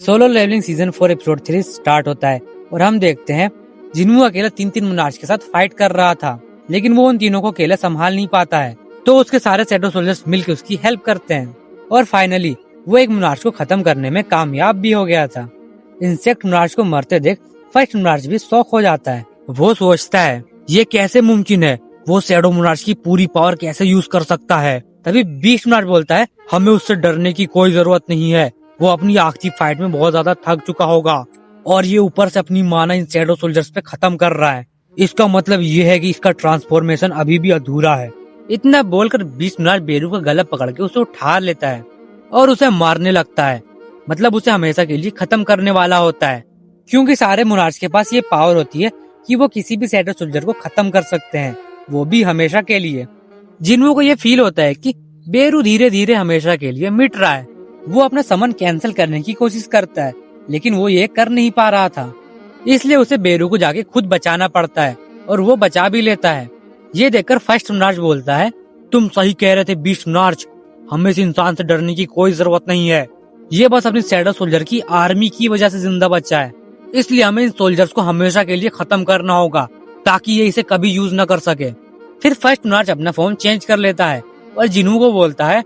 Solo Leveling season 4 episode 3 start होता है और हम देखते हैं जिन्हू अकेला 3 मोनार्च के साथ फाइट कर रहा था, लेकिन वो उन तीनों को अकेला संभाल नहीं पाता है। तो उसके सारे शैडो सोल्जर्स मिलकर उसकी हेल्प करते हैं और फाइनली वो एक मोनार्च को खत्म करने में कामयाब भी हो गया था। इंसेक्ट मोनार्च को मरते देख फर्स्ट मोनार्च भी शॉक हो जाता है। वो सोचता है ये कैसे मुमकिन है, वो शैडो मोनार्च की पूरी पावर कैसे यूज कर सकता है। तभी बीस्ट मोनार्च बोलता है हमें उससे डरने की कोई जरूरत नहीं है, वो अपनी आखिरी फाइट में बहुत ज्यादा थक चुका होगा और ये ऊपर से अपनी माना इन शैडो सोल्जर्स पे खत्म कर रहा है। इसका मतलब ये है कि इसका ट्रांसफॉर्मेशन अभी भी अधूरा है। इतना बोलकर बीस्ट मोनार्च बेरू का गला पकड़ के उसे उठा लेता है और उसे मारने लगता है। मतलब उसे हमेशा के लिए खत्म करने वाला होता है, क्योंकि सारे मोनार्च के पास ये पावर होती है कि वो किसी भी शैडो सोल्जर को खत्म कर सकते हैं, वो भी हमेशा के लिए। जिन्हों को ये फील होता है कि बेरू धीरे धीरे हमेशा के लिए मिट रहा है। वो अपना समन कैंसिल करने की कोशिश करता है, लेकिन वो ये कर नहीं पा रहा था, इसलिए उसे बेरू को जाके खुद बचाना पड़ता है और वो बचा भी लेता है। ये देखकर फर्स्ट मोनार्च बोलता है तुम सही कह रहे थे बीस्ट मोनार्च, हमें इस इंसान से डरने की कोई जरूरत नहीं है। ये बस अपनी शैडो सोल्जर की आर्मी की वजह से जिंदा बचा है, इसलिए हमें इन सोल्जर्स को हमेशा के लिए खत्म करना होगा ताकि ये इसे कभी यूज न कर सके। फिर फर्स्ट मोनार्च अपना फॉर्म चेंज कर लेता है और जिन्हू को बोलता है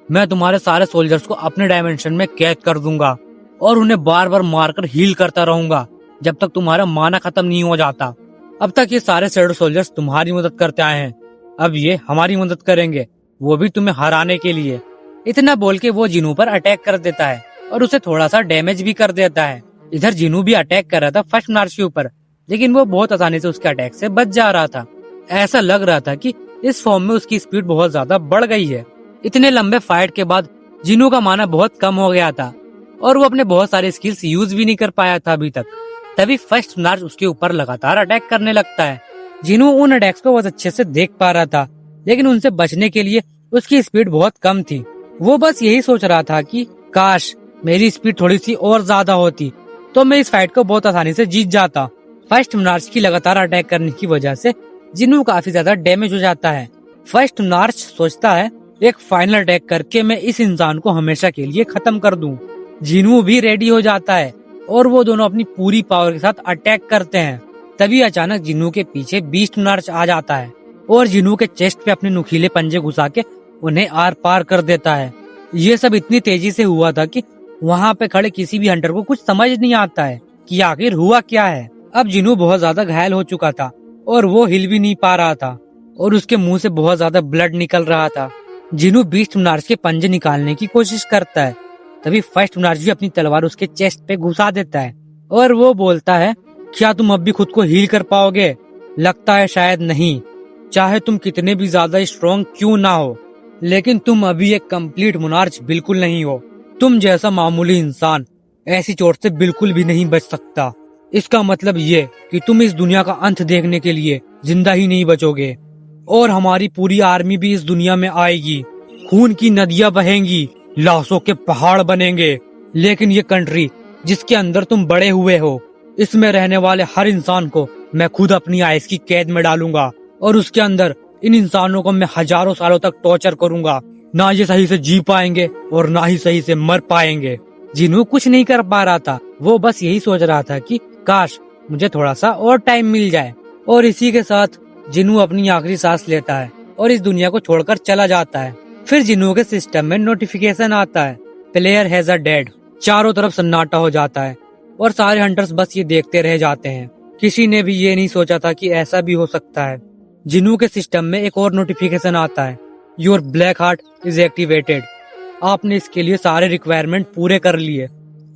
मैं तुम्हारे सारे सोल्जर्स को अपने डायमेंशन में कैद कर दूंगा और उन्हें बार बार मारकर हील करता रहूंगा जब तक तुम्हारा माना खत्म नहीं हो जाता। अब तक ये सारे शैडो सोल्जर्स तुम्हारी मदद करते आए हैं, अब ये हमारी मदद करेंगे, वो भी तुम्हें हराने के लिए। इतना बोल के वो जिन्हू पर अटैक कर देता है और उसे थोड़ा सा डैमेज भी कर देता है। इधर जिन्हू भी अटैक कर रहा था फर्स्ट मोनार्च के ऊपर, लेकिन वो बहुत आसानी से उसके अटैक से बच जा रहा था। ऐसा लग रहा था कि इस फॉर्म में उसकी स्पीड बहुत ज्यादा बढ़ गई है। इतने लंबे फाइट के बाद जिन्हू का माना बहुत कम हो गया था और वो अपने बहुत सारे स्किल्स यूज भी नहीं कर पाया था अभी तक। तभी फर्स्ट मोनार्च उसके ऊपर लगातार अटैक करने लगता है। जिन्हू उन अटैक्स को बहुत अच्छे से देख पा रहा था, लेकिन उनसे बचने के लिए उसकी स्पीड बहुत कम थी। वो बस यही सोच रहा था कि काश मेरी स्पीड थोड़ी सी और ज्यादा होती तो मैं इस फाइट को बहुत आसानी से जीत जाता। फर्स्ट मोनार्च की लगातार अटैक करने की वजह से जिन्हू काफी ज्यादा डैमेज हो जाता है। फर्स्ट मोनार्च सोचता है एक फाइनल अटैक करके मैं इस इंसान को हमेशा के लिए खत्म कर दूं। जिन्हू भी रेडी हो जाता है और वो दोनों अपनी पूरी पावर के साथ अटैक करते हैं। तभी अचानक जिन्हू के पीछे बीस्ट मोनार्च आ जाता है और जिन्हू के चेस्ट पे अपने नुकीले पंजे घुसा के उन्हें आर पार कर देता है। ये सब इतनी तेजी से हुआ था कि वहाँ पे खड़े किसी भी हंटर को कुछ समझ नहीं आता है कि आखिर हुआ क्या है। अब जिन्हू बहुत ज्यादा घायल हो चुका था और वो हिल भी नहीं पा रहा था और उसके मुंह से बहुत ज्यादा ब्लड निकल रहा था। जिन्हू बीस्ट मोनार्च के पंजे निकालने की कोशिश करता है। तभी फर्स्ट मोनार्च भी अपनी तलवार उसके चेस्ट पे घुसा देता है और वो बोलता है क्या तुम अब भी खुद को हील कर पाओगे? लगता है शायद नहीं, चाहे तुम कितने भी ज्यादा स्ट्रॉन्ग क्यों ना हो, लेकिन तुम अभी एक कंप्लीट मोनार्च बिल्कुल नहीं हो। तुम जैसा मामूली इंसान ऐसी चोट से बिल्कुल भी नहीं बच सकता। इसका मतलब ये कि तुम इस दुनिया का अंत देखने के लिए जिंदा ही नहीं बचोगे और हमारी पूरी आर्मी भी इस दुनिया में आएगी। खून की नदियां बहेंगी, लाशों के पहाड़ बनेंगे, लेकिन ये कंट्री जिसके अंदर तुम बड़े हुए हो, इसमें रहने वाले हर इंसान को मैं खुद अपनी आइस की कैद में डालूंगा और उसके अंदर इन इंसानों को मैं हजारों सालों तक टॉर्चर करूंगा। ना ये सही से जी पाएंगे और ना ही सही से मर पाएंगे। जिन्हू कुछ नहीं कर पा रहा था, वो बस यही सोच रहा था कि काश मुझे थोड़ा सा और टाइम मिल जाए। और इसी के साथ जिन्हू अपनी आखिरी सांस लेता है और इस दुनिया को छोड़कर चला जाता है। फिर जिन्हू के सिस्टम में नोटिफिकेशन आता है प्लेयर हैज अ डेड। चारों तरफ सन्नाटा हो जाता है और सारे हंटर्स बस ये देखते रह जाते हैं। किसी ने भी ये नहीं सोचा था कि ऐसा भी हो सकता है। जिन्हू के सिस्टम में एक और नोटिफिकेशन आता है your black heart is activated. आपने इसके लिए सारे रिक्वायरमेंट पूरे कर लिए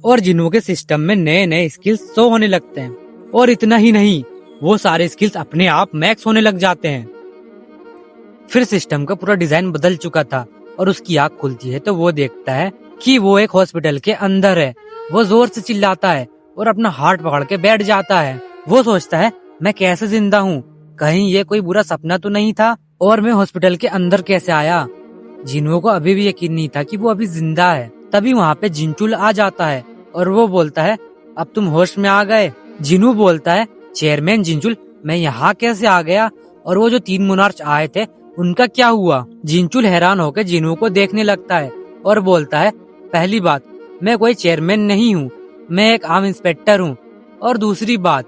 और जिन्हू के सिस्टम में नए नए स्किल्स शो होने लगते हैं और इतना ही नहीं, वो सारे स्किल्स अपने आप मैक्स होने लग जाते हैं। फिर सिस्टम का पूरा डिजाइन बदल चुका था और उसकी आँख खुलती है तो वो देखता है कि वो एक हॉस्पिटल के अंदर है। वो जोर से चिल्लाता है और अपना हार्ट पकड़ के बैठ जाता है। वो सोचता है मैं कैसे जिंदा हूँ, कहीं ये कोई बुरा सपना तो नहीं था और मैं हॉस्पिटल के अंदर कैसे आया। जिन्हू को अभी भी यकीन नहीं था कि वो अभी जिंदा है। तभी वहाँ पे जिंचुल आ जाता है और वो बोलता है अब तुम होश में आ गए। जिन्हू बोलता है चेयरमैन जिंचुल, मैं यहाँ कैसे आ गया और वो जो 3 मोनार्च आए थे उनका क्या हुआ? जिंचुल हैरान होकर जिन्हू को देखने लगता है और बोलता है पहली बात, मैं कोई चेयरमैन नहीं हूँ, मैं एक आम इंस्पेक्टर हूँ। और दूसरी बात,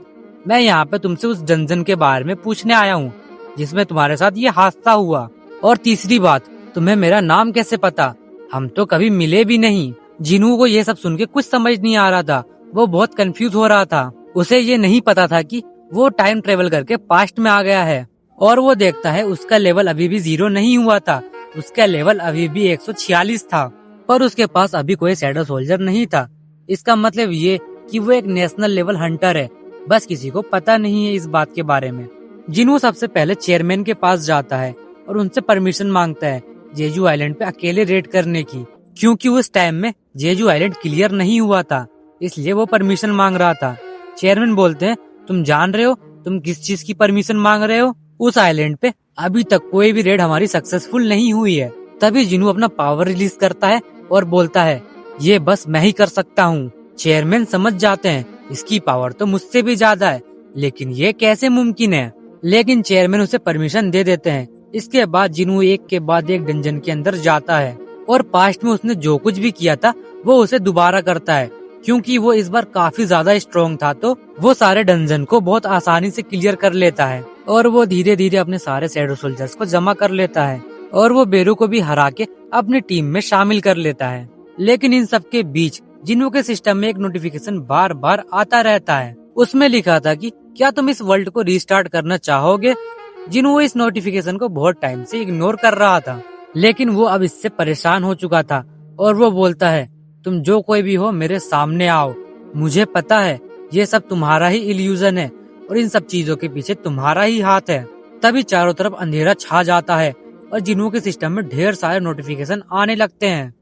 मैं यहाँ पे तुमसे उस डंजन के बारे में पूछने आया हूँ जिसमें तुम्हारे साथ ये हादसा हुआ। और तीसरी बात, तुम्हें मेरा नाम कैसे पता? हम तो कभी मिले भी नहीं। जिनू को ये सब सुन के कुछ समझ नहीं आ रहा था। वो बहुत कंफ्यूज हो रहा था। उसे ये नहीं पता था कि वो टाइम ट्रेवल करके पास्ट में आ गया है। और वो देखता है उसका लेवल अभी भी 0 नहीं हुआ था। उसका लेवल अभी भी 146 था। पर उसके पास अभी कोई शैडो सोल्जर नहीं था। इसका मतलब ये कि वो एक नेशनल लेवल हंटर है, बस किसी को पता नहीं है इस बात के बारे में। जिनू सबसे पहले चेयरमैन के पास जाता है और उनसे परमिशन मांगता है जेजू आइलैंड पे अकेले रेड करने की, क्योंकि उस टाइम में जेजू आइलैंड क्लियर नहीं हुआ था, इसलिए वो परमिशन मांग रहा था। चेयरमैन बोलते हैं, तुम जान रहे हो तुम किस चीज की परमिशन मांग रहे हो? उस आइलैंड पे अभी तक कोई भी रेड हमारी सक्सेसफुल नहीं हुई है। तभी जिनू अपना पावर रिलीज करता है और बोलता है, ये बस मैं ही कर सकता हूँ। चेयरमैन समझ जाते हैं इसकी पावर तो मुझसे भी ज्यादा है, लेकिन ये कैसे मुमकिन है? लेकिन चेयरमैन उसे परमिशन दे देते हैं। इसके बाद जिनू एक के बाद एक डंजन के अंदर जाता है और पास्ट में उसने जो कुछ भी किया था वो उसे दोबारा करता है, क्योंकि वो इस बार काफी ज्यादा स्ट्रॉन्ग था। तो वो सारे डंजन को बहुत आसानी से क्लियर कर लेता है और वो धीरे धीरे अपने सारे शैडो सोल्जर्स को जमा कर लेता है और वो बेरू को भी हरा के अपनी टीम में शामिल कर लेता है। लेकिन इन सब के बीच जिनू के सिस्टम में एक नोटिफिकेशन बार बार आता रहता है। उसमें लिखा था कि क्या तुम इस वर्ल्ड को रीस्टार्ट करना चाहोगे? जिनू इस नोटिफिकेशन को बहुत टाइम से इग्नोर कर रहा था, लेकिन वो अब इससे परेशान हो चुका था और वो बोलता है, तुम जो कोई भी हो मेरे सामने आओ। मुझे पता है ये सब तुम्हारा ही इल्यूजन है और इन सब चीजों के पीछे तुम्हारा ही हाथ है। तभी चारों तरफ अंधेरा छा जाता है और जिनू के सिस्टम में ढेर सारे नोटिफिकेशन आने लगते हैं।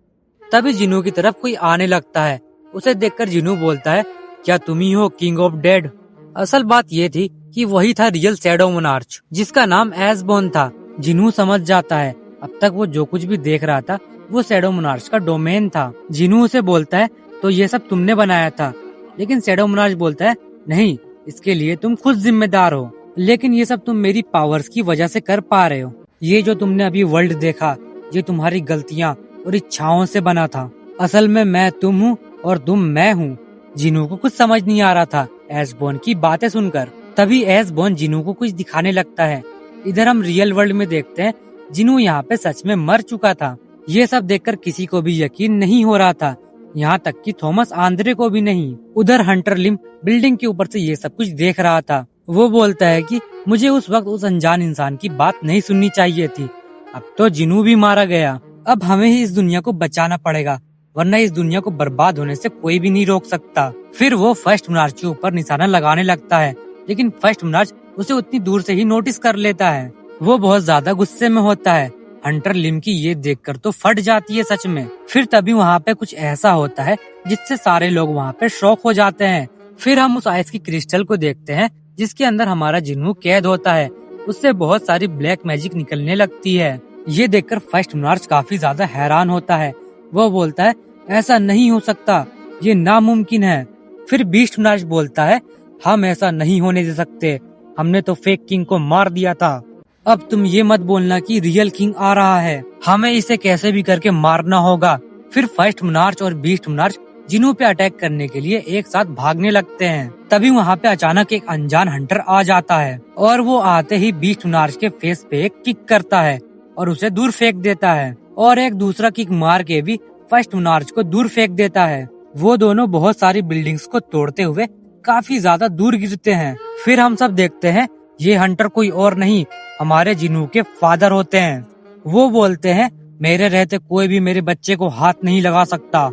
तभी जिनू की तरफ कोई आने लगता है। उसे देखकर जिनू बोलता है, क्या तुम ही हो किंग ऑफ डेड? असल बात ये थी कि वही था रियल शैडो मोनार्च, जिसका नाम एसबोर्न था। जिनू समझ जाता है अब तक वो जो कुछ भी देख रहा था वो शैडो मोनार्च का डोमेन था। जिनू उसे बोलता है, तो ये सब तुमने बनाया था? लेकिन शैडो मोनार्च बोलता है, नहीं, इसके लिए तुम खुद जिम्मेदार हो, लेकिन ये सब तुम मेरी पावर्स की वजह से कर पा रहे हो। ये जो तुमने अभी वर्ल्ड देखा ये तुम्हारी गलतियाँ और इच्छाओं से बना था। असल में मैं तुम हूँ और तुम मैं हूँ। जिनू को कुछ समझ नहीं आ रहा था एसबोर्न की बातें सुनकर। तभी एसबोर्न जिनू को कुछ दिखाने लगता है। इधर हम रियल वर्ल्ड में देखते हैं जिनू यहाँ पे सच में मर चुका था। ये सब देखकर किसी को भी यकीन नहीं हो रहा था, यहाँ तक कि थॉमस आंद्रे को भी नहीं। उधर हंटर लिम बिल्डिंग के ऊपर से ये सब कुछ देख रहा था। वो बोलता है कि मुझे उस वक्त उस अनजान इंसान की बात नहीं सुननी चाहिए थी। अब तो जिनू भी मारा गया, अब हमें ही इस दुनिया को बचाना पड़ेगा, वरना इस दुनिया को बर्बाद होने से कोई भी नहीं रोक सकता। फिर वो फर्स्ट मोनार्च के ऊपर निशाना लगाने लगता है, लेकिन फर्स्ट मोनार्च उसे उतनी दूर से ही नोटिस कर लेता है। वो बहुत ज्यादा गुस्से में होता है। हंटर लिम की ये देखकर तो फट जाती है सच में। फिर तभी वहाँ पे कुछ ऐसा होता है जिससे सारे लोग वहाँ पे शॉक हो जाते हैं। फिर हम उस आइस की क्रिस्टल को देखते हैं जिसके अंदर हमारा जिन्नू कैद होता है। उससे बहुत सारी ब्लैक मैजिक निकलने लगती है। ये देखकर फर्स्ट मोनार्च काफी ज्यादा हैरान होता है। वो बोलता है, ऐसा नहीं हो सकता, ये नामुमकिन है। फिर बीस्ट मोनार्च बोलता है, हम ऐसा नहीं होने दे सकते, हमने तो फेक किंग को मार दिया था। अब तुम ये मत बोलना कि रियल किंग आ रहा है, हमें इसे कैसे भी करके मारना होगा। फिर फर्स्ट मोनार्च और बीस्ट मोनार्च जिनू पे अटैक करने के लिए एक साथ भागने लगते हैं। तभी वहाँ पे अचानक एक अनजान हंटर आ जाता है और वो आते ही बीस्ट मोनार्च के फेस पे एक किक करता है और उसे दूर फेंक देता है और एक दूसरा किक मार के भी फर्स्ट मोनार्च को दूर फेंक देता है। वो दोनों बहुत सारी बिल्डिंग्स को तोड़ते हुए काफी ज्यादा दूर गिरते हैं। फिर हम सब देखते हैं ये हंटर कोई और नहीं, हमारे जिनू के फादर होते हैं। वो बोलते हैं, मेरे रहते कोई भी मेरे बच्चे को हाथ नहीं लगा सकता।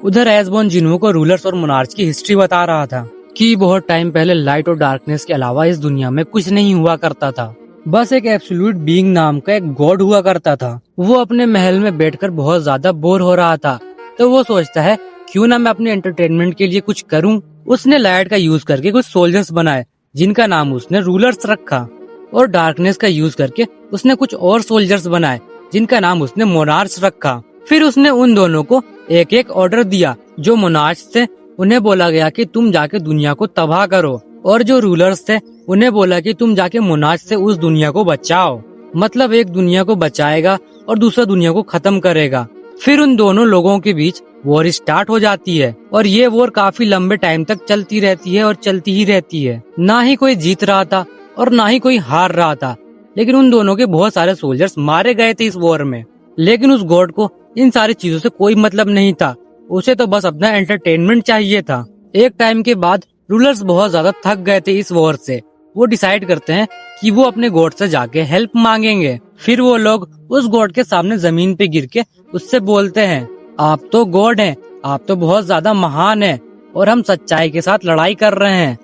उधर एसबोर्न जिनू को रूलर्स और मोनार्च की हिस्ट्री बता रहा था कि बहुत टाइम पहले लाइट और डार्कनेस के अलावा इस दुनिया में कुछ नहीं हुआ करता था, बस एक एब्सोल्यूट बीइंग नाम का एक गॉड हुआ करता था। वो अपने महल में बैठकर बहुत ज्यादा बोर हो रहा था, तो वो सोचता है क्यों ना मैं अपने एंटरटेनमेंट के लिए कुछ करूं। उसने लाइट का यूज करके कुछ सोल्जर्स बनाए जिनका नाम उसने रूलर्स रखा, और डार्कनेस का यूज करके उसने कुछ और सोल्जर्स बनाए जिनका नाम उसने मोनार्च रखा। फिर उसने उन दोनों को एक एक ऑर्डर दिया। जो मोनार्च थे उन्हें बोला गया कि तुम जाके दुनिया को तबाह करो, और जो रूलर्स थे उन्हें बोला कि तुम जाके मोनार्च से उस दुनिया को बचाओ। मतलब एक दुनिया को बचाएगा और दूसरा दुनिया को खत्म करेगा। फिर उन दोनों लोगों के बीच वॉर स्टार्ट हो जाती है और ये वॉर काफी लंबे टाइम तक चलती रहती है और चलती ही रहती है। ना ही कोई जीत रहा था और ना ही कोई हार रहा था, लेकिन उन दोनों के बहुत सारे सोल्जर्स मारे गए थे इस वॉर में। लेकिन उस गॉड को इन सारी चीजों से कोई मतलब नहीं था, उसे तो बस अपना एंटरटेनमेंट चाहिए था। एक टाइम के बाद रूलर्स बहुत ज्यादा थक गए थे इस वॉर से। वो डिसाइड करते हैं कि वो अपने गॉड से जाके हेल्प मांगेंगे। फिर वो लोग उस गॉड के सामने जमीन पे गिर के उससे बोलते हैं, आप तो गॉड हैं, आप तो बहुत ज्यादा महान हैं और हम सच्चाई के साथ लड़ाई कर रहे हैं,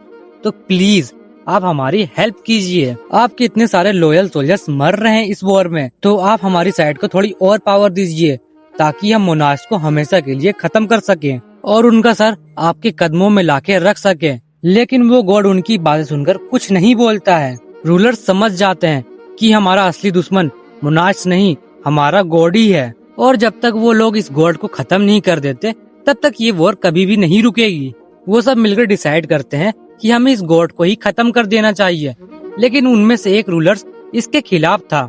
तो प्लीज आप हमारी हेल्प कीजिए। आपके इतने सारे लॉयल सोल्जर्स मर रहे हैं इस वॉर में, तो आप हमारी साइड को थोड़ी और पावर दीजिए ताकि हम मोनार्च को हमेशा के लिए खत्म कर सकें और उनका सर आपके कदमों में लाके रख सकें। लेकिन वो गॉड उनकी बातें सुनकर कुछ नहीं बोलता है। रूलर्स समझ जाते हैं कि हमारा असली दुश्मन मोनार्च नहीं, हमारा गॉड ही है, और जब तक वो लोग इस गॉड को खत्म नहीं कर देते तब तक ये वॉर कभी भी नहीं रुकेगी। वो सब मिलकर डिसाइड करते हैं कि हमें इस गॉड को ही खत्म कर देना चाहिए। लेकिन उनमें से एक रूलर्स इसके खिलाफ था।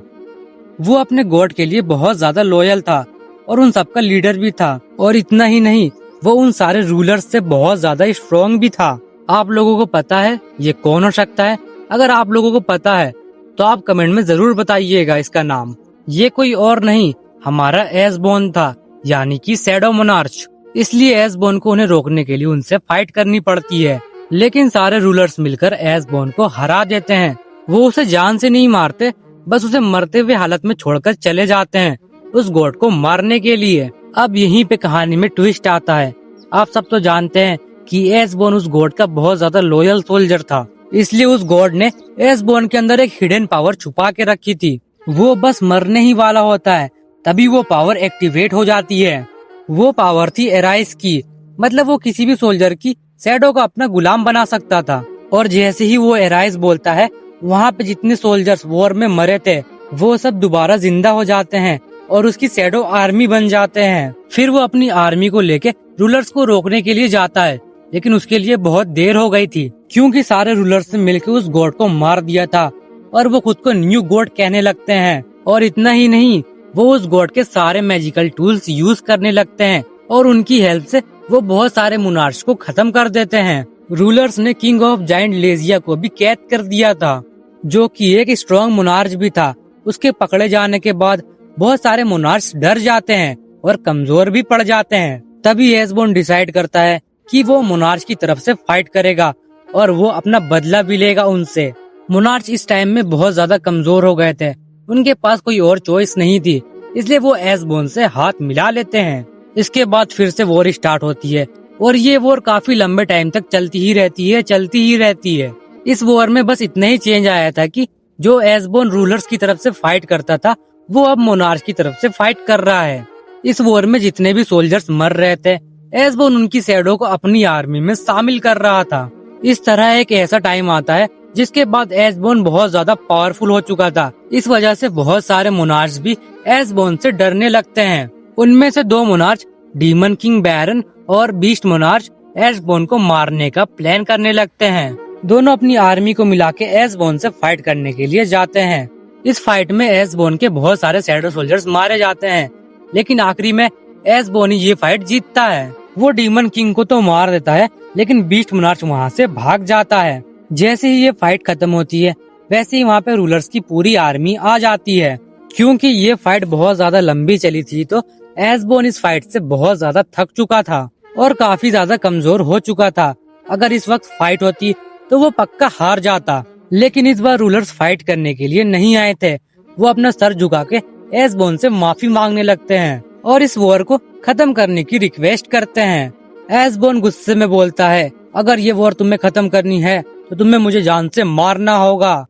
वो अपने गॉड के लिए बहुत ज्यादा लॉयल था और उन सबका लीडर भी था, और इतना ही नहीं, वो उन सारे रूलर्स से बहुत ज्यादा स्ट्रॉन्ग भी था। आप लोगों को पता है ये कौन हो सकता है? अगर आप लोगों को पता है तो आप कमेंट में जरूर बताइएगा इसका नाम। ये कोई और नहीं, हमारा एसबोर्न था, यानी कि शैडो मोनार्च। इसलिए एसबोर्न को उन्हें रोकने के लिए उनसे फाइट करनी पड़ती है। लेकिन सारे रूलर्स मिलकर एसबोर्न को हरा देते हैं। वो उसे जान से नहीं मारते, बस उसे मरते हुए हालत में छोड़कर चले जाते हैं उस गॉड को मारने के लिए। अब यहीं पे कहानी में ट्विस्ट आता है। आप सब तो जानते हैं कि एसबोर्न उस गॉड का बहुत ज्यादा लॉयल सोल्जर था, इसलिए उस गॉड ने एसबोर्न के अंदर एक हिडन पावर छुपा के रखी थी। वो बस मरने ही वाला होता है तभी वो पावर एक्टिवेट हो जाती है। वो पावर थी एराइस की, मतलब वो किसी भी सोल्जर की शैडो को अपना गुलाम बना सकता था। और जैसे ही वो एराइस बोलता है, वहाँ पे जितने सोल्जर्स वॉर में मरे थे वो सब दोबारा जिंदा हो जाते हैं और उसकी शैडो आर्मी बन जाते हैं। फिर वो अपनी आर्मी को लेके रूलर्स को रोकने के लिए जाता है, लेकिन उसके लिए बहुत देर हो गई थी क्योंकि सारे रूलर्स ने मिलकर उस गॉड को मार दिया था और वो खुद को न्यू गॉड कहने लगते हैं। और इतना ही नहीं, वो उस गॉड के सारे मैजिकल टूल्स यूज करने लगते हैं और उनकी हेल्प से वो बहुत सारे मोनार्च को खत्म कर देते हैं। रूलर्स ने किंग ऑफ जायंट लेजिया को भी कैद कर दिया था, जो कि एक स्ट्रॉन्ग मोनार्च भी था। उसके पकड़े जाने के बाद बहुत सारे मोनार्च डर जाते हैं और कमजोर भी पड़ जाते हैं। तभी एसबोर्न डिसाइड करता है कि वो मोनार्च की तरफ से फाइट करेगा और वो अपना बदला भी लेगा उनसे। मोनार्च इस टाइम में बहुत ज्यादा कमजोर हो गए थे, उनके पास कोई और चॉइस नहीं थी, इसलिए वो एसबोर्न से हाथ मिला लेते हैं। इसके बाद फिर से वॉर स्टार्ट होती है और ये वॉर काफी लंबे टाइम तक चलती ही रहती है। इस वॉर में बस इतना ही चेंज आया था कि जो एसबोर्न रूलर्स की तरफ से फाइट करता था वो अब मोनार्च की तरफ से फाइट कर रहा है। इस वॉर में जितने भी सोल्जर्स मर रहे थे, एसबोर्न उनकी शैडो को अपनी आर्मी में शामिल कर रहा था। इस तरह एक ऐसा टाइम आता है जिसके बाद एसबोर्न बहुत ज्यादा पावरफुल हो चुका था। इस वजह से बहुत सारे मोनार्च भी एसबोर्न से डरने लगते हैं। उनमें से 2 मोनार्च, डीमन किंग बैरन और बीस्ट मोनार्च, एसबोर्न को मारने का प्लान करने लगते हैं। दोनों अपनी आर्मी को मिला के एसबोर्न से फाइट करने के लिए जाते हैं। इस फाइट में एसबोर्न के बहुत सारे शैडो सोल्जर्स मारे जाते हैं, लेकिन आखिरी में एसबोर्न ही ये फाइट जीतता है। वो डीमन किंग को तो मार देता है, लेकिन बीस्ट मोनार्च वहाँ से भाग जाता है। जैसे ही ये फाइट खत्म होती है, वैसे ही वहाँ पे रूलर्स की पूरी आर्मी आ जाती है। क्योंकि ये फाइट बहुत ज्यादा लंबी चली थी, तो एसबोर्न इस फाइट से बहुत ज्यादा थक चुका था और काफी ज्यादा कमजोर हो चुका था। अगर इस वक्त फाइट होती तो वो पक्का हार जाता, लेकिन इस बार रूलर्स फाइट करने के लिए नहीं आए थे। वो अपना सर झुका के एसबोर्न से माफी मांगने लगते हैं और इस वॉर को खत्म करने की रिक्वेस्ट करते हैं। एसबोर्न गुस्से में बोलता है, अगर ये वॉर तुम्हें खत्म करनी है तो तुम्हें मुझे जान से मारना होगा।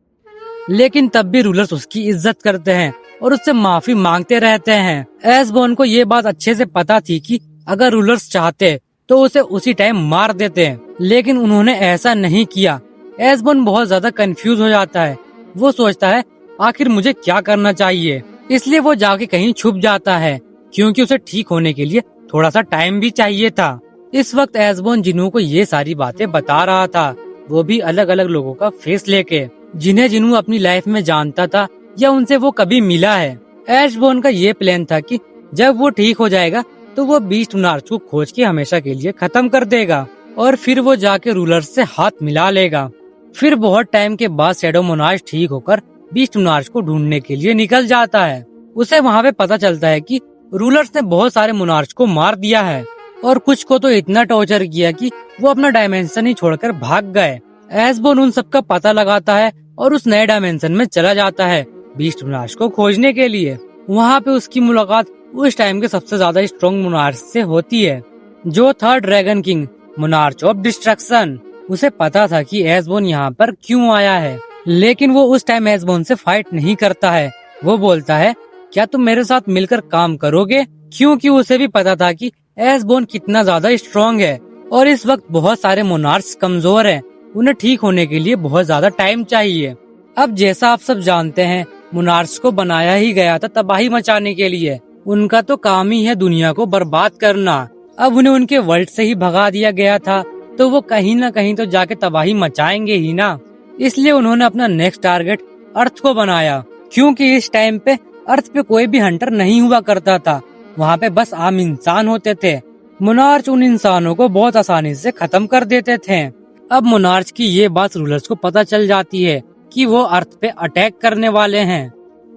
लेकिन तब भी रूलर्स उसकी इज्जत करते हैं और उससे माफी मांगते रहते हैं। एसबोर्न को ये बात अच्छे से पता थी कि अगर रूलर्स चाहते तो उसे उसी टाइम मार देते, लेकिन उन्होंने ऐसा नहीं किया। एसबोर्न बहुत ज्यादा कंफ्यूज हो जाता है। वो सोचता है आखिर मुझे क्या करना चाहिए, इसलिए वो जाके कहीं छुप जाता है क्योंकि उसे ठीक होने के लिए थोड़ा सा टाइम भी चाहिए था। इस वक्त एसबोर्न जिनू को ये सारी बातें बता रहा था, वो भी अलग अलग लोगों का फेस लेके, जिन्हें जिनू अपनी लाइफ में जानता था या उनसे वो कभी मिला है। एसबोर्न का ये प्लान था कि जब वो ठीक हो जाएगा तो वो बीस्ट मोनार्च को खोज के हमेशा के लिए खत्म कर देगा और फिर वो जाके रूलर्स से हाथ मिला लेगा। फिर बहुत टाइम के बाद शैडो मोनार्च ठीक होकर बीस्ट मोनार्च को ढूंढने के लिए निकल जाता है। उसे वहाँ पे पता चलता है कि रूलर्स ने बहुत सारे मोनार्च को मार दिया है और कुछ को तो इतना टॉर्चर किया कि वो अपना डायमेंशन ही छोड़कर भाग गए। एसबोर्न उन सबका पता लगाता है और उस नए डायमेंशन में चला जाता है बीस्ट मोनार्च को खोजने के लिए। वहाँ पे उसकी मुलाकात उस टाइम के सबसे ज्यादा स्ट्रॉन्ग मोनार्च से होती है, जो था dragon king monarch of destruction. उसे पता था कि एसबोर्न यहाँ पर क्यों आया है, लेकिन वो उस टाइम एसबोर्न से फाइट नहीं करता है। वो बोलता है, क्या तुम मेरे साथ मिलकर काम करोगे? क्योंकि उसे भी पता था कि एसबोर्न कितना ज्यादा स्ट्रॉन्ग है और इस वक्त बहुत सारे मोनार्च कमजोर हैं। उन्हें ठीक होने के लिए बहुत ज्यादा टाइम चाहिए। अब जैसा आप सब जानते हैं, मोनार्च को बनाया ही गया था तबाही मचाने के लिए। उनका तो काम ही है दुनिया को बर्बाद करना। अब उन्हें उनके वर्ल्ड से ही भगा दिया गया था, तो वो कहीं न कहीं तो जाके तबाही मचाएंगे ही ना। इसलिए उन्होंने अपना नेक्स्ट टारगेट अर्थ को बनाया, क्योंकि इस टाइम पे अर्थ पे कोई भी हंटर नहीं हुआ करता था। वहाँ पे बस आम इंसान होते थे। मोनार्च उन इंसानों को बहुत आसानी से खत्म कर देते थे। अब मोनार्च की ये बात रूलर्स को पता चल जाती है कि वो अर्थ पे अटैक करने वाले हैं।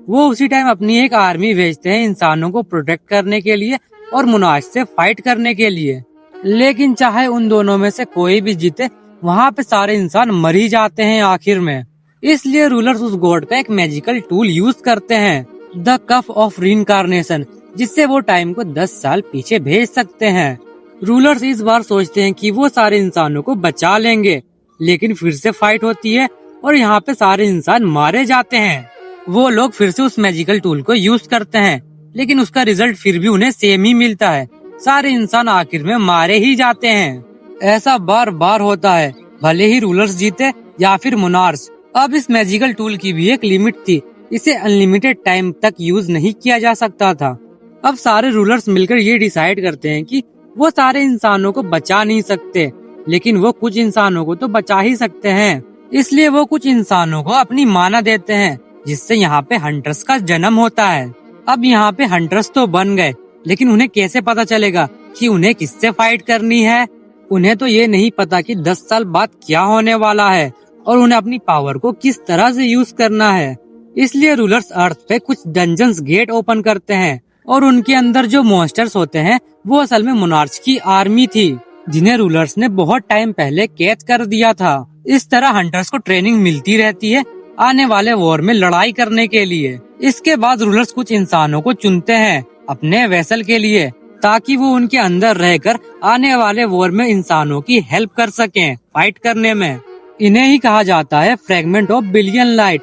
वो उसी टाइम अपनी एक आर्मी भेजते हैं इंसानों को प्रोटेक्ट करने के लिए और मोनार्च से फाइट करने के लिए। लेकिन चाहे उन दोनों में से कोई भी जीते, वहाँ पे सारे इंसान मर ही जाते हैं आखिर में। इसलिए रूलर्स उस गॉड का एक मैजिकल टूल यूज करते हैं, द कफ ऑफ रीइंकार्नेशन, जिससे वो टाइम को 10 साल पीछे भेज सकते हैं। रूलर्स इस बार सोचते हैं कि वो सारे इंसानों को बचा लेंगे, लेकिन फिर से फाइट होती है और यहाँ पे सारे इंसान मारे जाते हैं। वो लोग फिर से उस मैजिकल टूल को यूज करते हैं, लेकिन उसका रिजल्ट फिर भी उन्हें सेम ही मिलता है। सारे इंसान आखिर में मारे ही जाते हैं। ऐसा बार बार होता है, भले ही रूलर्स जीते या फिर मोनार्च। अब इस मैजिकल टूल की भी एक लिमिट थी, इसे अनलिमिटेड टाइम तक यूज नहीं किया जा सकता था। अब सारे रूलर्स मिलकर ये डिसाइड करते हैं कि वो सारे इंसानों को बचा नहीं सकते, लेकिन वो कुछ इंसानों को तो बचा ही सकते हैं। इसलिए वो कुछ इंसानों को अपनी माना देते हैं, जिससे यहाँ पे हंटर्स का जन्म होता है। अब यहाँ पे हंटर्स तो बन गए, लेकिन उन्हें कैसे पता चलेगा कि उन्हें किससे फाइट करनी है? उन्हें तो ये नहीं पता कि 10 साल बाद क्या होने वाला है और उन्हें अपनी पावर को किस तरह से यूज करना है। इसलिए रूलर्स अर्थ पे कुछ डंजन्स गेट ओपन करते हैं और उनके अंदर जो मॉन्स्टर्स होते हैं वो असल में मोनार्च की आर्मी थी, जिन्हें रूलर्स ने बहुत टाइम पहले कैद कर दिया था। इस तरह हंटर्स को ट्रेनिंग मिलती रहती है आने वाले वॉर में लड़ाई करने के लिए। इसके बाद रूलर्स कुछ इंसानों को चुनते हैं अपने वेसल के लिए, ताकि वो उनके अंदर रहकर आने वाले वॉर में इंसानों की हेल्प कर सकें फाइट करने में। इन्हें ही कहा जाता है फ्रेगमेंट ऑफ बिलियन लाइट।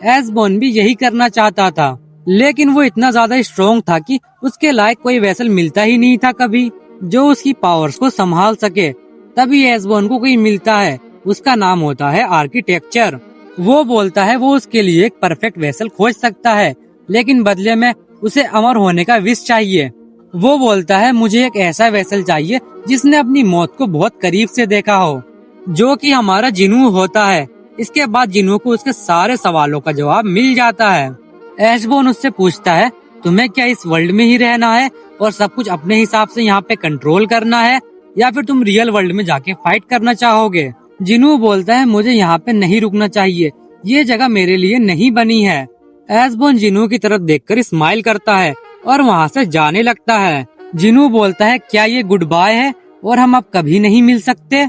एसबोर्न भी यही करना चाहता था, लेकिन वो इतना ज्यादा स्ट्रॉन्ग था कि उसके लायक कोई वेसल मिलता ही नहीं था कभी, जो उसकी पावर्स को संभाल सके। तभी एसबोर्न को कोई मिलता है, उसका नाम होता है आर्किटेक्चर। वो बोलता है वो उसके लिए एक परफेक्ट वेसल खोज सकता है, लेकिन बदले में उसे अमर होने का विश चाहिए। वो बोलता है मुझे एक ऐसा वेसल चाहिए जिसने अपनी मौत को बहुत करीब से देखा हो, जो कि हमारा जिनू होता है। इसके बाद जिनू को उसके सारे सवालों का जवाब मिल जाता है। एसबोर्न उससे पूछता है तुम्हें क्या इस वर्ल्ड में ही रहना है और सब कुछ अपने हिसाब से यहाँ पे कंट्रोल करना है, या फिर तुम रियल वर्ल्ड में जाके फाइट करना चाहोगे? जिनू बोलता है मुझे यहाँ पे नहीं रुकना चाहिए, ये जगह मेरे लिए नहीं बनी है। एसबोर्न जिनू की तरफ देखकर स्माइल करता है और वहाँ से जाने लगता है। जिनू बोलता है क्या ये गुड बाय है और हम अब कभी नहीं मिल सकते?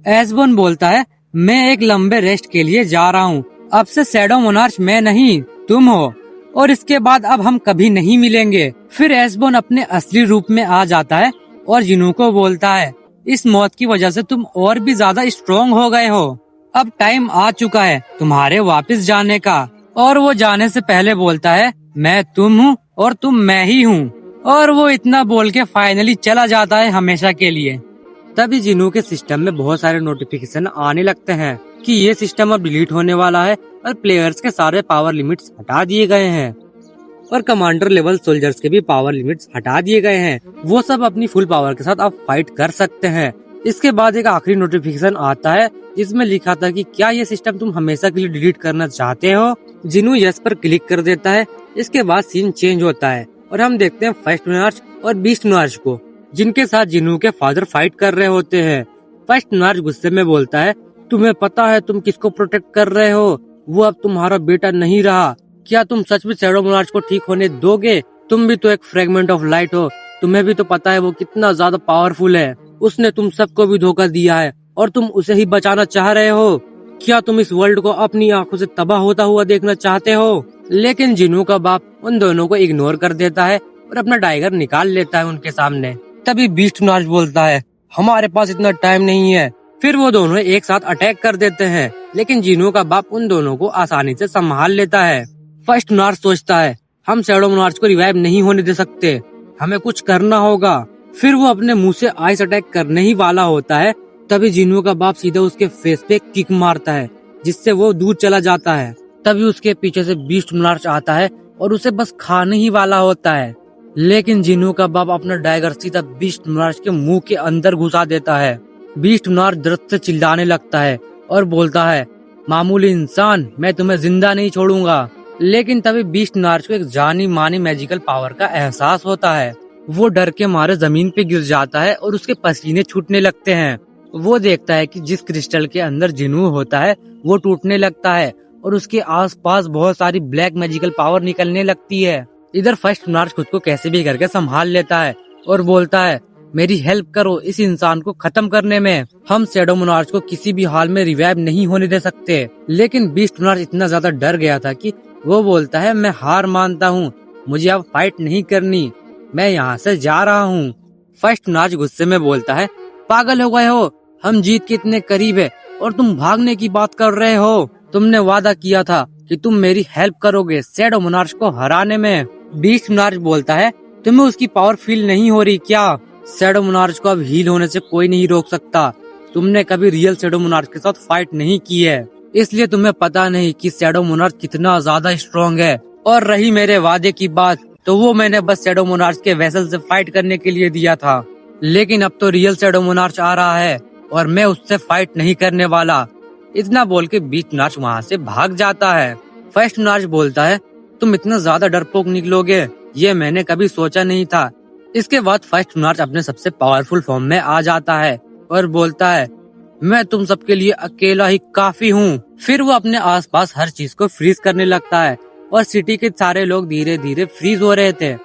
एसबोर्न बोलता है मैं एक लंबे रेस्ट के लिए जा रहा हूँ, अब से शैडो मोनार्च मैं नहीं तुम हो, और इसके बाद अब हम कभी नहीं मिलेंगे। फिर एसबोर्न अपने असली रूप में आ जाता है और जिनू को बोलता है इस मौत की वजह से तुम और भी ज्यादा स्ट्रॉन्ग हो गए हो, अब टाइम आ चुका है तुम्हारे वापस जाने का। और वो जाने से पहले बोलता है मैं तुम हूँ और तुम मैं ही हूँ, और वो इतना बोल के फाइनली चला जाता है हमेशा के लिए। तभी जिनू के सिस्टम में बहुत सारे नोटिफिकेशन आने लगते हैं कि ये सिस्टम अब डिलीट होने वाला है और प्लेयर्स के सारे पावर लिमिट्स हटा दिए गए हैं और कमांडर लेवल सोल्जर्स के भी पावर लिमिट्स हटा दिए गए हैं। वो सब अपनी फुल पावर के साथ अब फाइट कर सकते हैं। इसके बाद एक आखिरी नोटिफिकेशन आता है जिसमें लिखा था कि क्या ये सिस्टम तुम हमेशा के लिए डिलीट करना चाहते हो? जिनू यस पर क्लिक कर देता है। इसके बाद सीन चेंज होता है और हम देखते हैं फर्स्ट मोनार्च और बीस्ट मोनार्च को, जिनके साथ जिनू के फादर फाइट कर रहे होते हैं। फर्स्ट मोनार्च गुस्से में बोलता है, तुम्हें पता है तुम किसको प्रोटेक्ट कर रहे हो? वो अब तुम्हारा बेटा नहीं रहा। क्या तुम सच में शैडो मोनार्च को ठीक होने दोगे? तुम भी तो एक फ्रेगमेंट ऑफ लाइट हो, तुम्हें भी तो पता है वो कितना ज्यादा पावरफुल है। उसने तुम सबको भी धोखा दिया है और तुम उसे ही बचाना चाह रहे हो। क्या तुम इस वर्ल्ड को अपनी आंखों से तबाह होता हुआ देखना चाहते हो? लेकिन जिनू का बाप उन दोनों को इग्नोर कर देता है और अपना डाइगर निकाल लेता है उनके सामने। तभी बीस्ट मोनार्च बोलता है, हमारे पास इतना टाइम नहीं है। फिर वो दोनों एक साथ अटैक कर देते हैं, लेकिन जिनू का बाप उन दोनों को आसानी से संभाल लेता है। फर्स्ट मोनार्च सोचता है, हम शैडो मोनार्च को रिवाइव नहीं होने दे सकते, हमें कुछ करना होगा। फिर वो अपने मुंह से आइस अटैक करने ही वाला होता है, तभी जिनू का बाप सीधा उसके फेस पे किक मारता है, जिससे वो दूर चला जाता है। तभी उसके पीछे से बीस्ट मोनार्च आता है और उसे बस खाने ही वाला होता है, लेकिन जिनू का बाप अपना डाइगर सीधा बीस्ट मोनार्च के मुंह के अंदर घुसा देता है। बीस्ट मोनार्च दर्द से चिल्लाने लगता है और बोलता है, मामूली इंसान, मैं तुम्हें जिंदा नहीं छोड़ूंगा। लेकिन तभी बीस्ट मोनार्च को एक जानी मानी मैजिकल पावर का एहसास होता है। वो डर के मारे जमीन पे गिर जाता है और उसके पसीने छूटने लगते हैं। वो देखता है कि जिस क्रिस्टल के अंदर जिनू होता है वो टूटने लगता है और उसके आसपास बहुत सारी ब्लैक मैजिकल पावर निकलने लगती है। इधर फर्स्ट मोनार्च खुद को कैसे भी करके संभाल लेता है और बोलता है, मेरी हेल्प करो इस इंसान को खत्म करने में। हम शैडो मोनार्च को किसी भी हाल में रिवाइव नहीं होने दे सकते। लेकिन बीस्ट मोनार्च इतना ज्यादा डर गया था कि वो बोलता है, मैं हार मानता हूँ, मुझे अब फाइट नहीं करनी, मैं यहाँ से जा रहा हूँ। फर्स्ट मोनार्च गुस्से में बोलता है, पागल हो गए हो, हम जीत के इतने करीब है और तुम भागने की बात कर रहे हो। तुमने वादा किया था कि तुम मेरी हेल्प करोगे शैडो मोनार्च को हराने में। बीस्ट मोनार्च बोलता है, तुम्हें उसकी पावर फील नहीं हो रही क्या? शैडो मोनार्च को अब हील होने से कोई नहीं रोक सकता। तुमने कभी रियल शैडो मोनार्च के साथ फाइट नहीं की है, इसलिए तुम्हें पता नहीं कि शैडो मोनार्च कितना ज्यादा स्ट्रॉन्ग है। और रही मेरे वादे की बात, तो वो मैंने बस शैडो मोनार्च के वेसल से फाइट करने के लिए दिया था, लेकिन अब तो रियल शैडो मोनार्च आ रहा है और मैं उससे फाइट नहीं करने वाला। इतना बोल के बीस्ट मोनार्च वहाँ से भाग जाता है। फर्स्ट मोनार्च बोलता है, तुम इतना ज्यादा डरपोक निकलोगे, ये मैंने कभी सोचा नहीं था। इसके बाद फर्स्ट मोनार्च अपने सबसे पावरफुल फॉर्म में आ जाता है और बोलता है, मैं तुम सबके लिए अकेला ही काफी हूँ। फिर वो अपने आसपास हर चीज को फ्रीज करने लगता है और सिटी के सारे लोग धीरे धीरे फ्रीज हो रहे थे।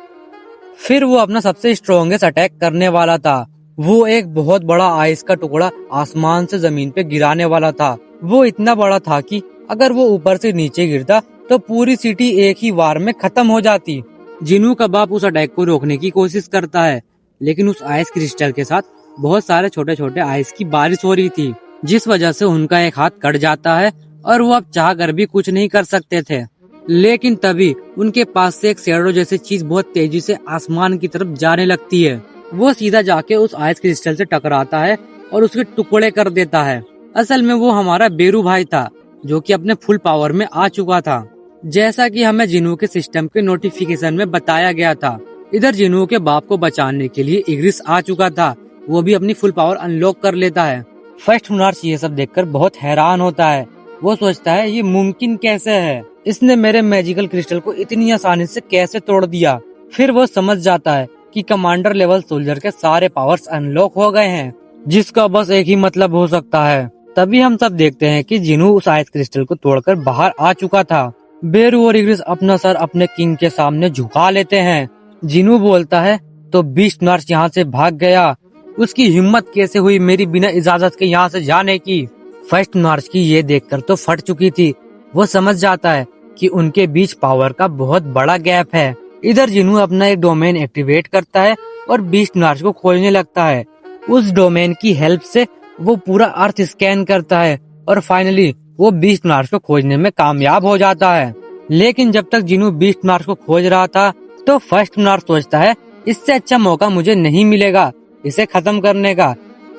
फिर वो अपना सबसे स्ट्रॉन्गेस्ट अटैक करने वाला था। वो एक बहुत बड़ा आइस का टुकड़ा आसमान से जमीन पे गिराने वाला था। वो इतना बड़ा था कि अगर वो ऊपर से नीचे गिरता तो पूरी सिटी एक ही वार में खत्म हो जाती। जिनू का बाप उस अटैक को रोकने की कोशिश करता है, लेकिन उस आइस क्रिस्टल के साथ बहुत सारे छोटे छोटे आइस की बारिश हो रही थी, जिस वजह से उनका एक हाथ कट जाता है और वो अब चाह कर भी कुछ नहीं कर सकते थे। लेकिन तभी उनके पास से एक शैडो जैसी चीज बहुत तेजी से आसमान की तरफ जाने लगती है। वो सीधा जाके उस आइस क्रिस्टल से टकराता है और उसके टुकड़े कर देता है। असल में वो हमारा बेरू भाई था, जो कि अपने फुल पावर में आ चुका था, जैसा कि हमें जिनू के सिस्टम के नोटिफिकेशन में बताया गया था। इधर जिनू के बाप को बचाने के लिए इग्रिस आ चुका था, वो भी अपनी फुल पावर अनलॉक कर लेता है। फर्स्ट मोनार्च ये सब देखकर बहुत हैरान होता है। वो सोचता है, ये मुमकिन कैसे है, इसने मेरे मैजिकल क्रिस्टल को इतनी आसानी से कैसे तोड़ दिया। फिर वो समझ जाता है कि कमांडर लेवल सोल्जर के सारे पावर्स अनलॉक हो गए हैं, जिसका बस एक ही मतलब हो सकता है। तभी हम सब देखते हैं कि जिनू उस आइस क्रिस्टल को तोड़कर बाहर आ चुका था। बेरू और इग्रिस अपना सर अपने किंग के सामने झुका लेते हैं। जिनू बोलता है, तो बीस्ट मोनार्च यहाँ से भाग गया, उसकी हिम्मत कैसे हुई मेरी बिना इजाजत के यहाँ से जाने की। फर्स्ट मोनार्च की ये देखकर तो फट चुकी थी। वो समझ जाता है कि उनके बीच पावर का बहुत बड़ा गैप है। इधर जिनू अपना एक डोमेन एक्टिवेट करता है और बीस्ट मोनार्च को खोजने लगता है। उस डोमेन की हेल्प से वो पूरा अर्थ स्कैन करता है और फाइनली वो बीस्ट मोनार्च को खोजने में कामयाब हो जाता है। लेकिन जब तक जिनू बीस्ट मोनार्च को खोज रहा था, तो फर्स्ट मोनार्च सोचता है, इससे अच्छा मौका मुझे नहीं मिलेगा इसे खत्म करने का,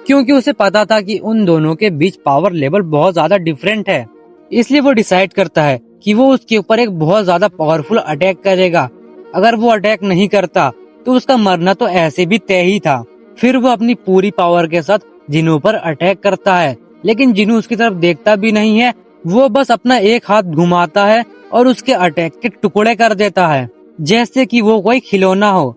क्योंकि उसे पता था कि उन दोनों के बीच पावर लेवल बहुत ज्यादा डिफरेंट है। इसलिए वो डिसाइड करता है कि वो उसके ऊपर एक बहुत ज्यादा पावरफुल अटैक करेगा। अगर वो अटैक नहीं करता तो उसका मरना तो ऐसे भी तय ही था। फिर वो अपनी पूरी पावर के साथ जिनू पर अटैक करता है, लेकिन जिनू उसकी तरफ देखता भी नहीं है। वो बस अपना एक हाथ घुमाता है और उसके अटैक के टुकड़े कर देता है। जैसे कि वो कोई खिलौना हो।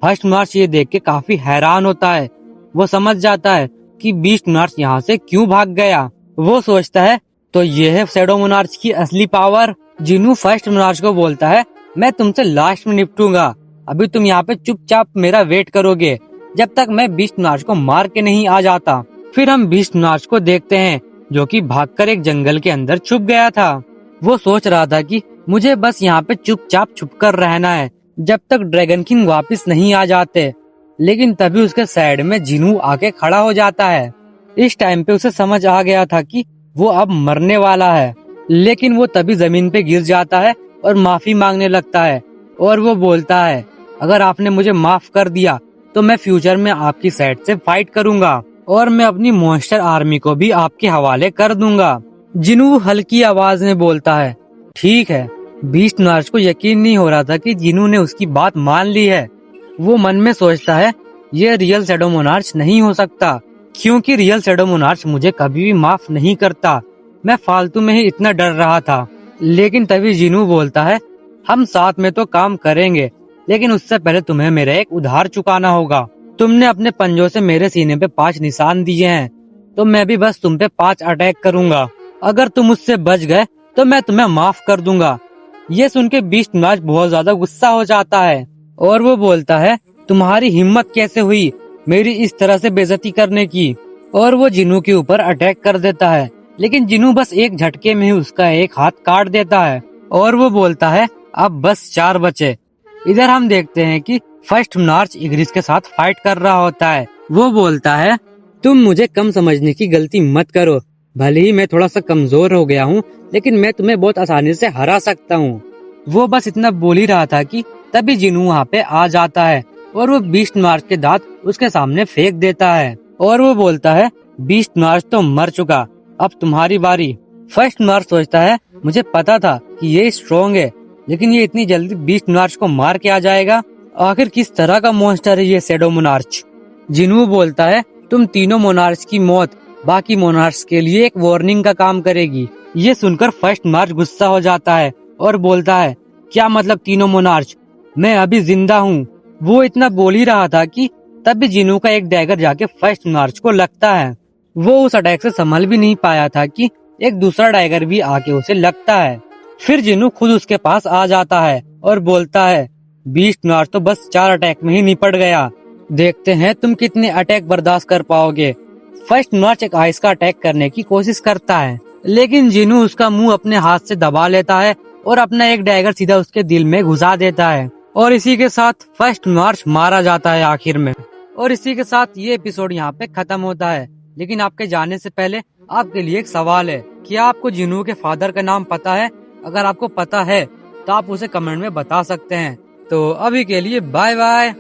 फर्स्ट मोनार्च ये देख के काफी हैरान होता है। वो समझ जाता है कि बीस्ट मोनार्च यहाँ से क्यों भाग गया। वो सोचता है तो ये है शैडो मोनार्च की असली पावर। जिनू फर्स्ट मोनार्च को बोलता है, मैं तुमसे लास्ट में निपटूंगा, अभी तुम यहाँ पे चुपचाप मेरा वेट करोगे जब तक मैं बीस्ट मोनार्च को मार के नहीं आ जाता। फिर हम बीस्ट मोनार्च को देखते हैं जो कि भागकर एक जंगल के अंदर छुप गया था। वो सोच रहा था कि मुझे बस यहाँ पे चुपचाप छुपकर रहना है जब तक ड्रैगन किंग वापस नहीं आ जाते। लेकिन तभी उसके साइड में जिनू आके खड़ा हो जाता है। इस टाइम पे उसे समझ आ गया था कि वो अब मरने वाला है। लेकिन वो तभी जमीन पे गिर जाता है और माफी मांगने लगता है। और वो बोलता है, अगर आपने मुझे माफ कर दिया तो मैं फ्यूचर में आपकी साइड से फाइट करूंगा और मैं अपनी मॉन्स्टर आर्मी को भी आपके हवाले कर दूंगा। जिनू हल्की आवाज में बोलता है, ठीक है। बीस्ट मोनार्च को यकीन नहीं हो रहा था कि जिनू ने उसकी बात मान ली है। वो मन में सोचता है, ये रियल शैडो मोनार्च नहीं हो सकता, क्योंकि रियल शैडो मोनार्च मुझे कभी भी माफ नहीं करता। मैं फालतू में ही इतना डर रहा था। लेकिन तभी जिनू बोलता है, हम साथ में तो काम करेंगे, लेकिन उससे पहले तुम्हें मेरा एक उधार चुकाना होगा। तुमने अपने पंजों से मेरे सीने पे 5 निशान दिए हैं, तो मैं भी बस तुम पे 5 अटैक करूंगा। अगर तुम उससे बच गए तो मैं तुम्हें माफ कर दूंगा। ये सुन के बीस्ट मोनार्च बहुत ज्यादा गुस्सा हो जाता है और वो बोलता है, तुम्हारी हिम्मत कैसे हुई मेरी इस तरह से बेइज्जती करने की। और वो जिनू के ऊपर अटैक कर देता है, लेकिन जिनू बस एक झटके में ही उसका एक हाथ काट देता है और वो बोलता है, अब बस 4 बचे। इधर हम देखते हैं कि फर्स्ट मोनार्च इग्रिस के साथ फाइट कर रहा होता है। वो बोलता है, तुम मुझे कम समझने की गलती मत करो। भले ही मैं थोड़ा सा कमजोर हो गया हूँ, लेकिन मैं तुम्हें बहुत आसानी से हरा सकता हूँ। वो बस इतना बोल ही रहा था कि तभी जिनू वहाँ पे आ जाता है और वो बीस्ट मोनार्च के दांत उसके सामने फेंक देता है और वो बोलता है, बीस्ट मोनार्च तो मर चुका, अब तुम्हारी बारी। फर्स्ट मोनार्च सोचता है, मुझे पता था कि ये स्ट्रॉन्ग है, लेकिन ये इतनी जल्दी बीस्ट मोनार्च को मार के आ जाएगा। आखिर किस तरह का मॉन्स्टर है ये शैडो मोनार्च। जिनू बोलता है, तुम तीनों मोनार्च की मौत बाकी मोनार्च के लिए एक वार्निंग का काम करेगी। ये सुनकर फर्स्ट मोनार्च गुस्सा हो जाता है और बोलता है, क्या मतलब तीनों मोनार्च, मैं अभी जिंदा हूँ। वो इतना बोल ही रहा था कि तभी जिनू का एक डैगर जाके फर्स्ट मोनार्च को लगता है। वो उस अटैक से संभल भी नहीं पाया था कि एक दूसरा डैगर भी आके उसे लगता है। फिर जिनू खुद उसके पास आ जाता है और बोलता है, बीस्ट मोनार्च तो बस 4 अटैक में ही निपट गया, देखते हैं तुम कितने अटैक बर्दाश्त कर पाओगे। फर्स्ट मोनार्च एक आइस का अटैक करने की कोशिश करता है, लेकिन जिनू उसका मुंह अपने हाथ से दबा लेता है और अपना एक डैगर सीधा उसके दिल में घुसा देता है और इसी के साथ फर्स्ट मोनार्च मारा जाता है आखिर में। और इसी के साथ ये एपिसोड यहाँ पे खत्म होता है। लेकिन आपके जाने से पहले आपके लिए एक सवाल है, क्या आपको जिनू के फादर का नाम पता है? अगर आपको पता है तो आप उसे कमेंट में बता सकते हैं। तो अभी के लिए बाय बाय।